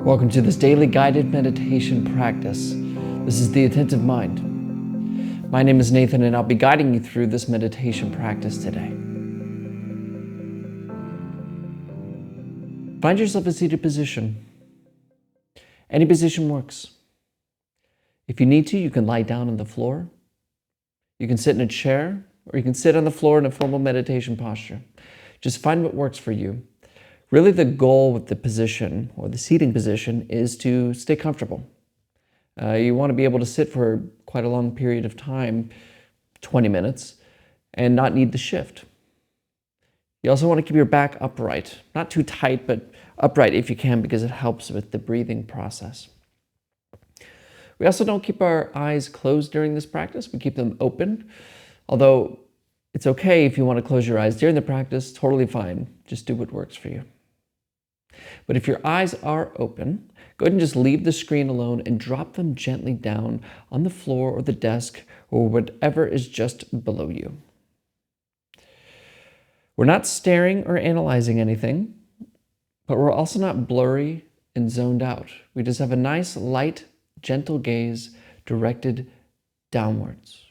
Welcome to this daily guided meditation practice. This is the Attentive Mind. My name is Nathan, and I'll be guiding you through this meditation practice today. Find yourself a seated position. Any position works. If you need to, you can lie down on the floor. You can sit in a chair, or you can sit on the floor in a formal meditation posture. Just find what works for you. Really, the goal with the position, or the seating position, is to stay comfortable. You want to be able to sit for quite a long period of time, 20 minutes, and not need to shift. You also want to keep your back upright. Not too tight, but upright if you can, because it helps with the breathing process. We also don't keep our eyes closed during this practice. We keep them open, although it's okay if you want to close your eyes during the practice, totally fine. Just do what works for you. But if your eyes are open, go ahead and just leave the screen alone and drop them gently down on the floor or the desk or whatever is just below you. We're not staring or analyzing anything, but we're also not blurry and zoned out. We just have a nice, light, gentle gaze directed downwards.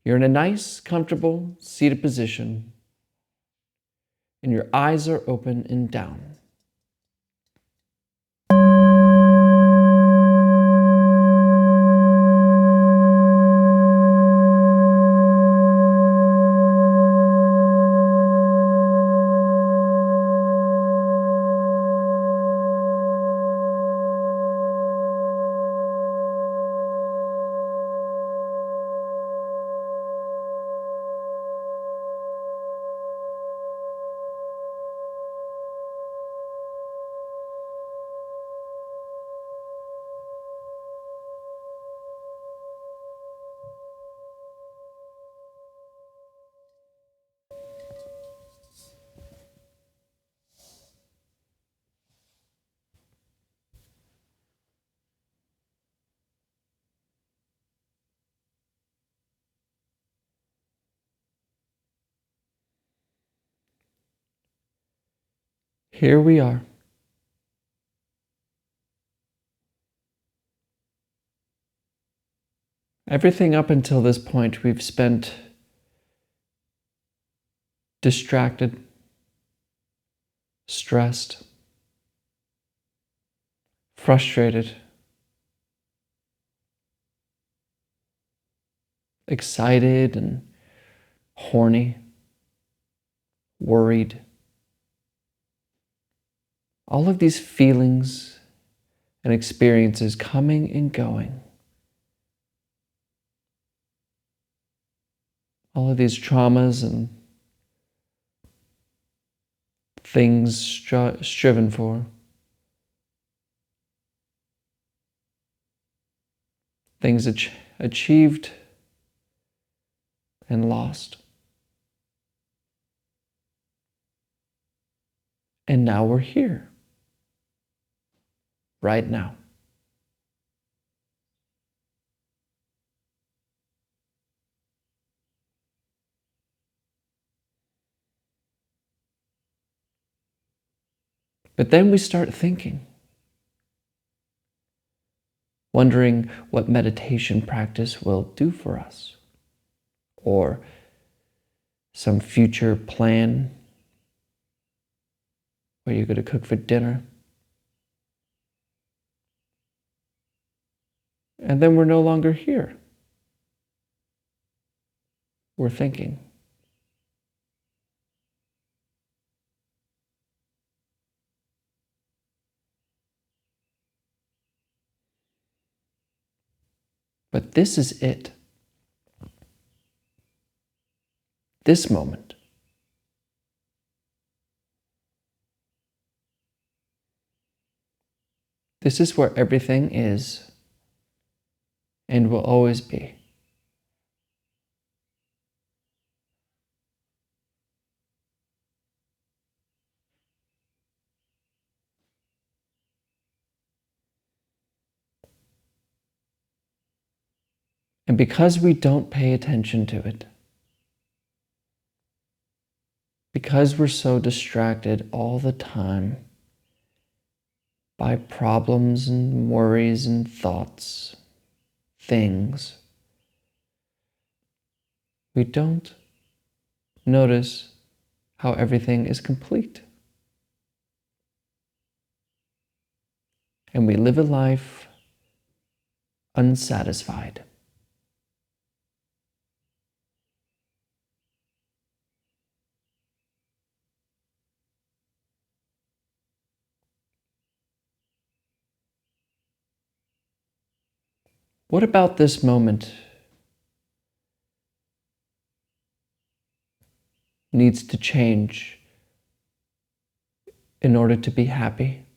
You're in a nice, comfortable, seated position, and your eyes are open and down. Here we are. Everything up until this point we've spent distracted, stressed, frustrated, excited and horny, worried. All of these feelings and experiences coming and going. All of these traumas and things striven for. Things achieved and lost. And now we're here. Right now. But then we start thinking, wondering what meditation practice will do for us, or some future plan where you're going to cook for dinner. And then we're no longer here. We're thinking. But this is it. This moment. This is where everything is and will always be. And because we don't pay attention to it, Because we're so distracted all the time by problems and worries and thoughts, things, we don't notice how everything is complete. And we live a life unsatisfied. What about this moment needs to change in order to be happy?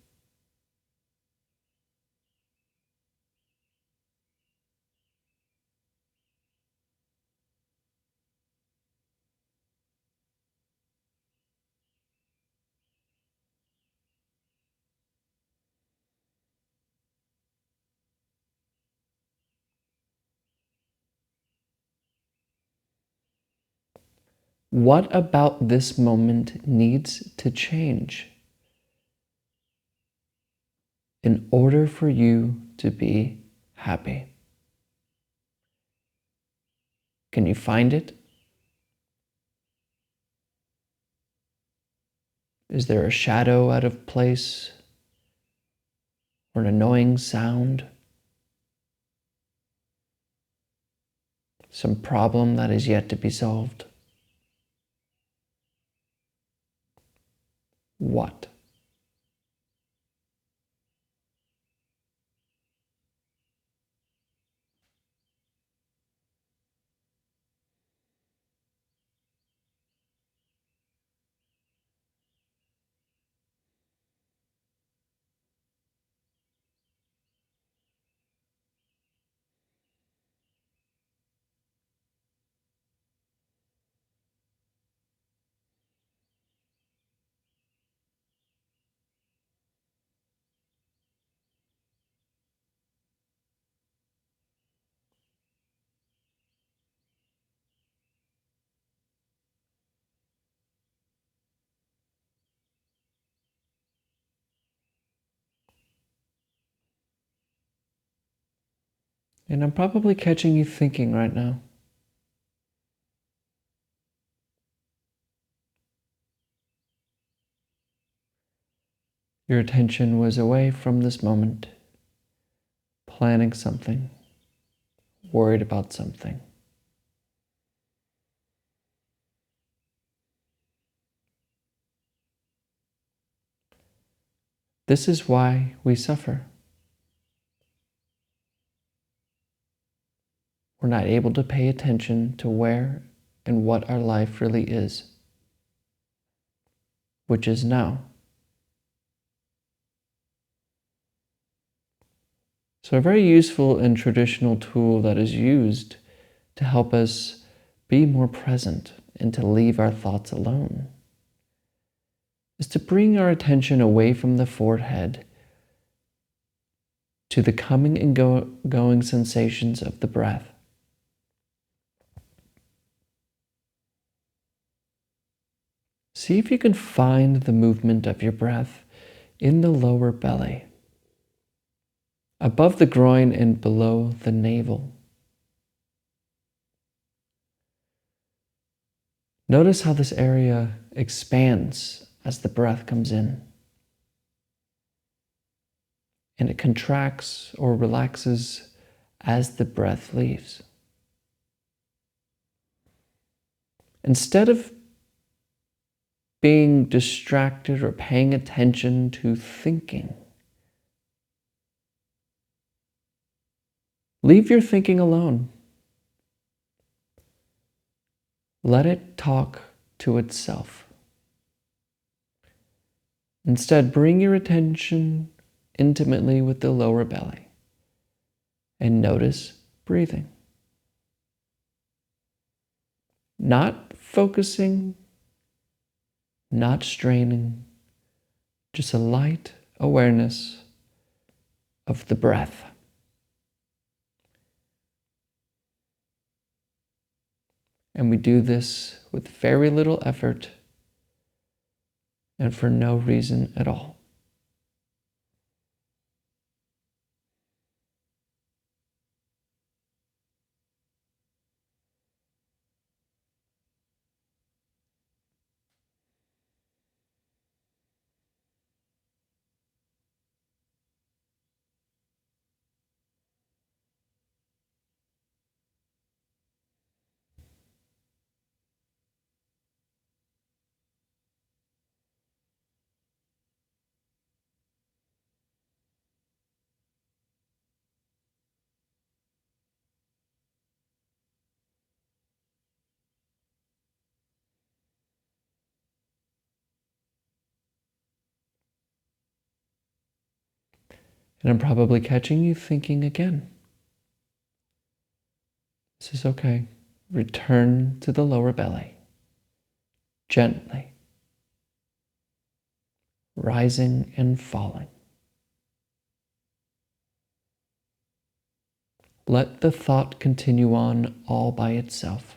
What about this moment needs to change in order for you to be happy? Can you find it? Is there a shadow out of place or an annoying sound? Some problem that is yet to be solved? What? And I'm probably catching you thinking right now. Your attention was away from this moment, planning something, worried about something. This is why we suffer. We're not able to pay attention to where and what our life really is, which is now. So a very useful and traditional tool that is used to help us be more present and to leave our thoughts alone is to bring our attention away from the forehead to the coming and going sensations of the breath. See if you can find the movement of your breath in the lower belly, above the groin and below the navel. Notice how this area expands as the breath comes in, and it contracts or relaxes as the breath leaves. Instead of being distracted or paying attention to thinking, leave your thinking alone. Let it talk to itself. Instead, bring your attention intimately with the lower belly and notice breathing. Not focusing, not straining, just a light awareness of the breath. And we do this with very little effort and for no reason at all. And I'm probably catching you thinking again. This is okay. Return to the lower belly. Gently. Rising and falling. Let the thought continue on all by itself.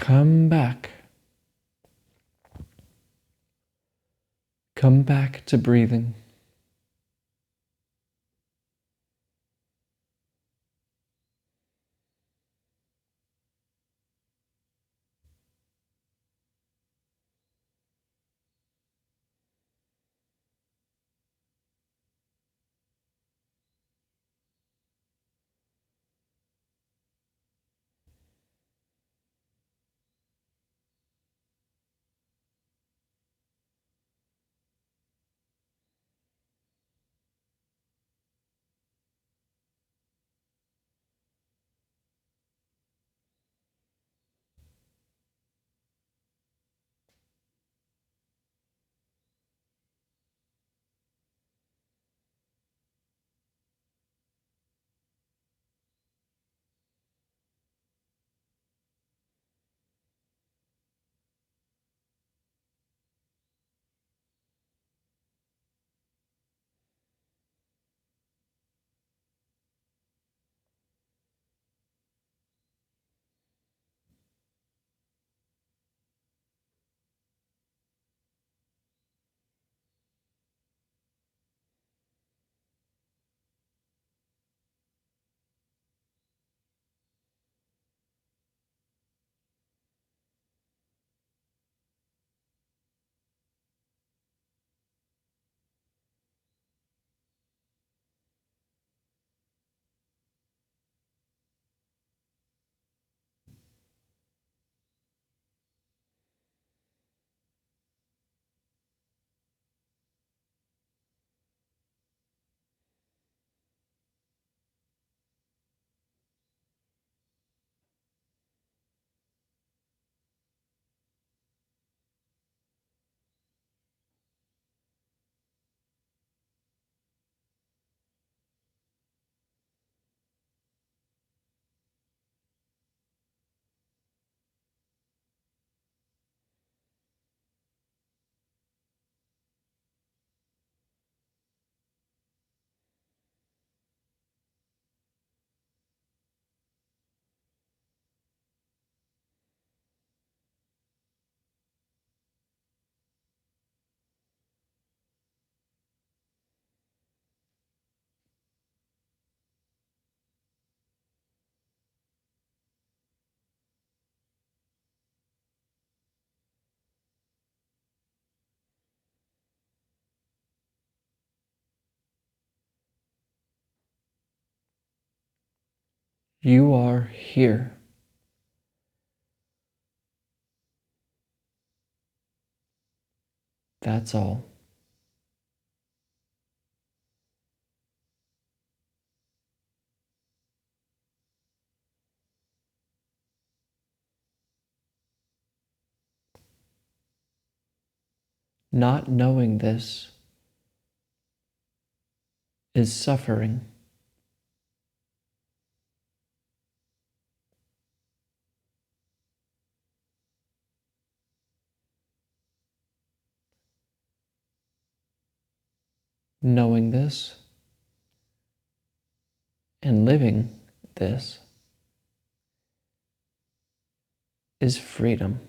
Come back. Come back to breathing. You are here. That's all. Not knowing this is suffering. Knowing this and living this is freedom.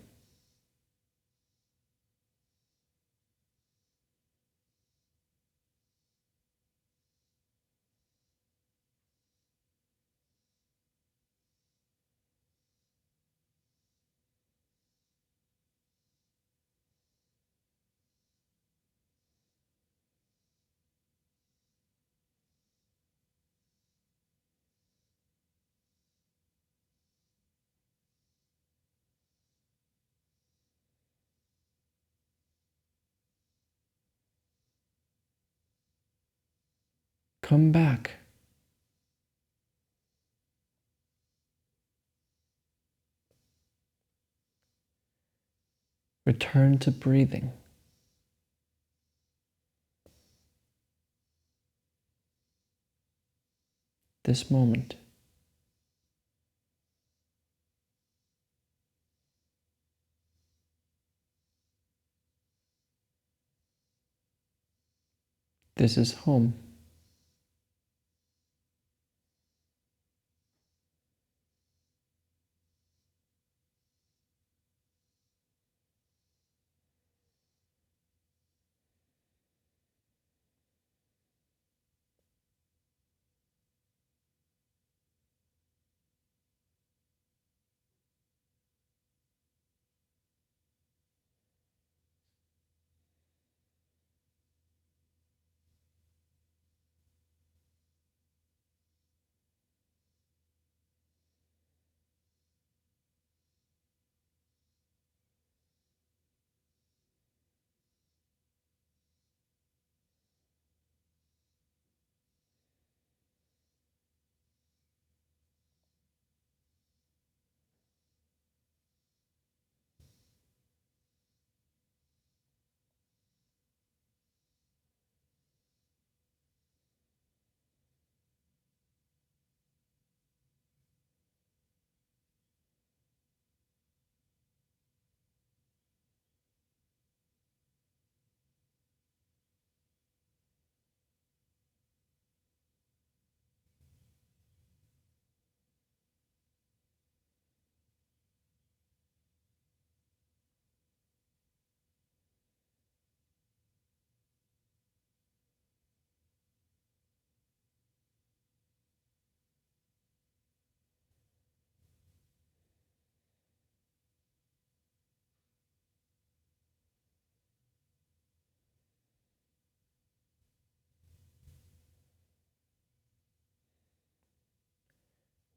Come back. Return to breathing. This moment. This is home.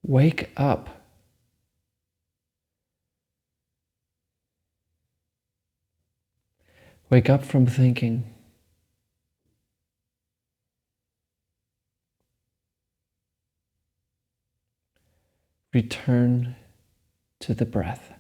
Wake up. Wake up from thinking. Return to the breath.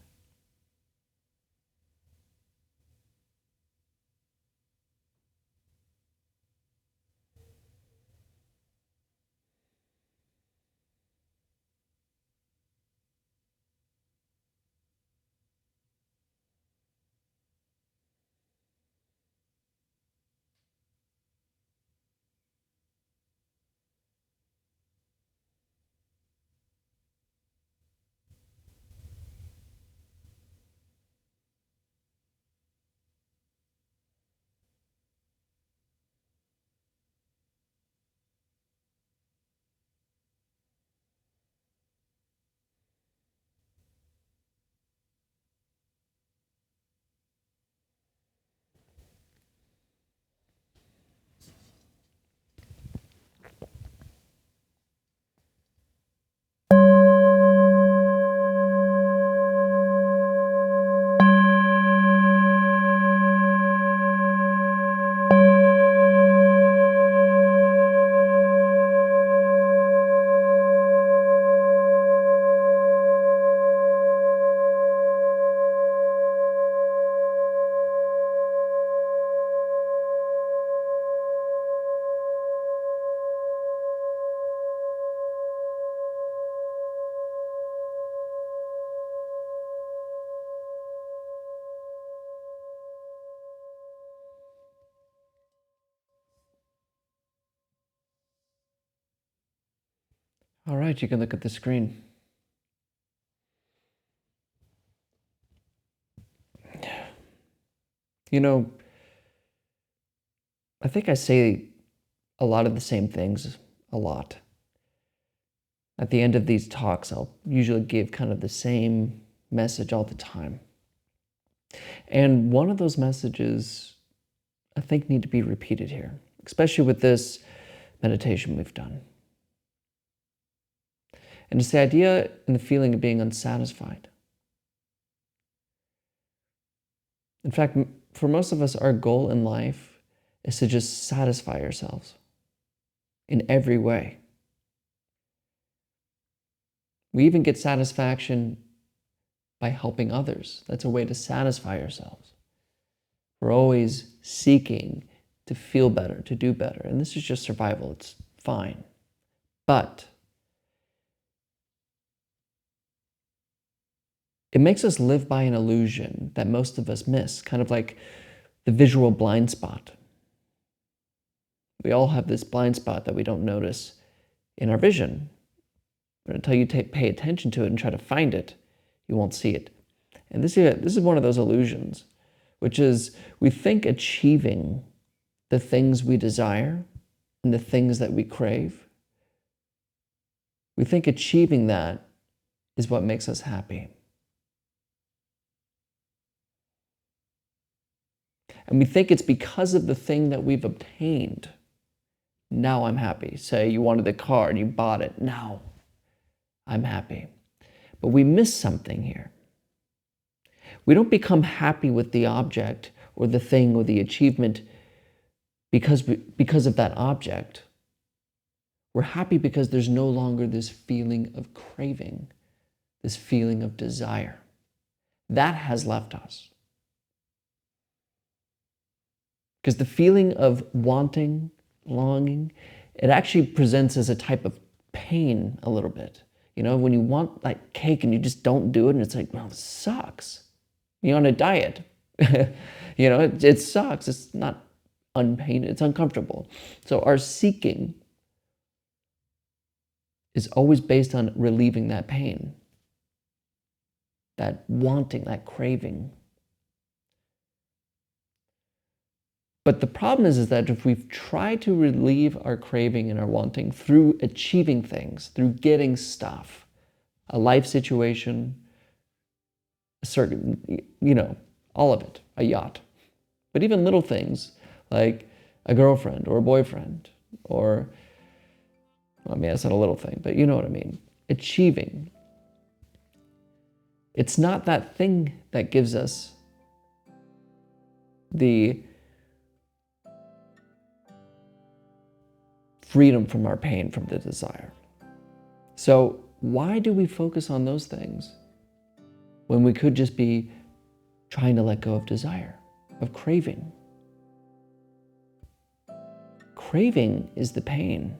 All right, you can look at the screen. You know, I think I say a lot of the same things a lot. At the end of these talks, I'll usually give kind of the same message all the time. And one of those messages I think need to be repeated here, especially with this meditation we've done. And it's the idea and the feeling of being unsatisfied. In fact, for most of us, our goal in life is to just satisfy ourselves in every way. We even get satisfaction by helping others. That's a way to satisfy ourselves. We're always seeking to feel better, to do better. And this is just survival. It's fine. But it makes us live by an illusion that most of us miss, kind of like the visual blind spot. We all have this blind spot that we don't notice in our vision. But until you pay attention to it and try to find it, you won't see it. And this is one of those illusions, which is we think achieving the things we desire and the things that we crave, we think achieving that is what makes us happy. And we think it's because of the thing that we've obtained. Now I'm happy. Say you wanted the car and you bought it. Now I'm happy. But we miss something here. We don't become happy with the object or the thing or the achievement because of that object. We're happy because there's no longer this feeling of craving, this feeling of desire. That has left us. Because the feeling of wanting, longing, it actually presents as a type of pain a little bit. You know, when you want like cake and you just don't do it, and it's like, well, this sucks. You're on a diet. You know, it sucks. It's not unpainful. It's uncomfortable. So our seeking is always based on relieving that pain, that wanting, that craving. But the problem is that if we've tried to relieve our craving and our wanting through achieving things, through getting stuff, a life situation, a certain, you know, all of it, a yacht. But even little things like a girlfriend or a boyfriend or, well, I mean, that's not a little thing, but you know what I mean. Achieving. It's not that thing that gives us the freedom from our pain, from the desire. So why do we focus on those things when we could just be trying to let go of desire, of craving? Craving is the pain.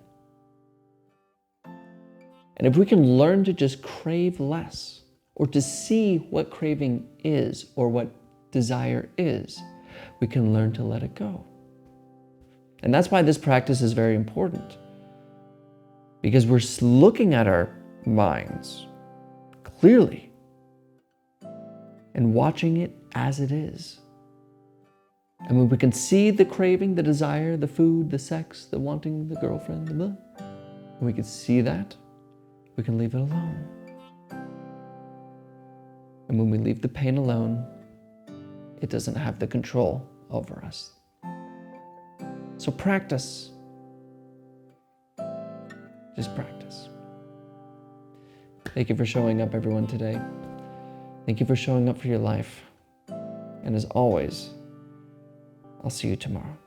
And if we can learn to just crave less, or to see what craving is, or what desire is, we can learn to let it go. And that's why this practice is very important. Because we're looking at our minds clearly and watching it as it is. And when we can see the craving, the desire, the food, the sex, the wanting, the girlfriend, when we can see that, we can leave it alone. And when we leave the pain alone, it doesn't have the control over us. So practice. Just practice. Thank you for showing up, everyone, today. Thank you for showing up for your life. And as always, I'll see you tomorrow.